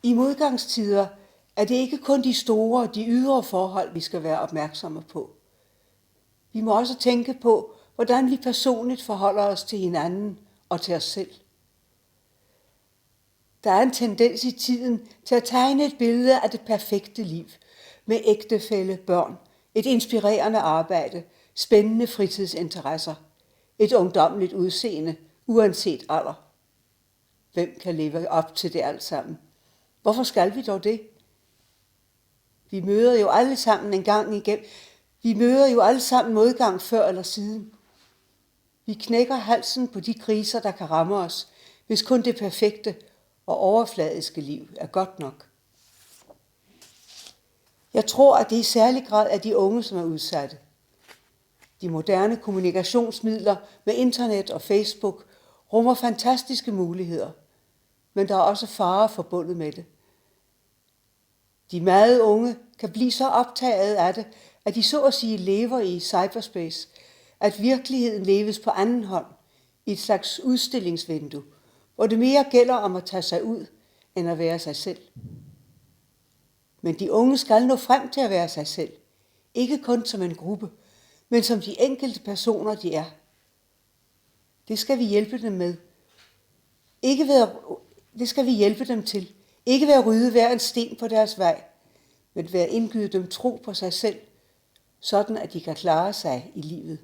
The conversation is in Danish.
I modgangstider er det ikke kun de store, de ydre forhold, vi skal være opmærksomme på. Vi må også tænke på, hvordan vi personligt forholder os til hinanden og til os selv. Der er en tendens i tiden til at tegne et billede af det perfekte liv, med ægtefælle, børn, et inspirerende arbejde, spændende fritidsinteresser, et ungdommeligt udseende, uanset alder. Hvem kan leve op til det alt sammen? Hvorfor skal vi dog det? Vi møder jo alle sammen en gang igen. Vi møder jo alle sammen modgang før eller siden. Vi knækker halsen på de kriser, der kan ramme os, hvis kun det perfekte og overfladiske liv er godt nok. Jeg tror, at det i særlig grad er de unge, som er udsatte. De moderne kommunikationsmidler med internet og Facebook rummer fantastiske muligheder, men der er også farer forbundet med det. De meget unge kan blive så optaget af det, at de så at sige lever i cyberspace, at virkeligheden leves på anden hånd, i et slags udstillingsvindue, hvor det mere gælder om at tage sig ud, end at være sig selv. Men de unge skal nå frem til at være sig selv, ikke kun som en gruppe, men som de enkelte personer, de er. Det skal vi hjælpe dem med. Det skal vi hjælpe dem til. Ikke ved at rydde hver en sten på deres vej, men ved at indgyde dem tro på sig selv, sådan at de kan klare sig i livet.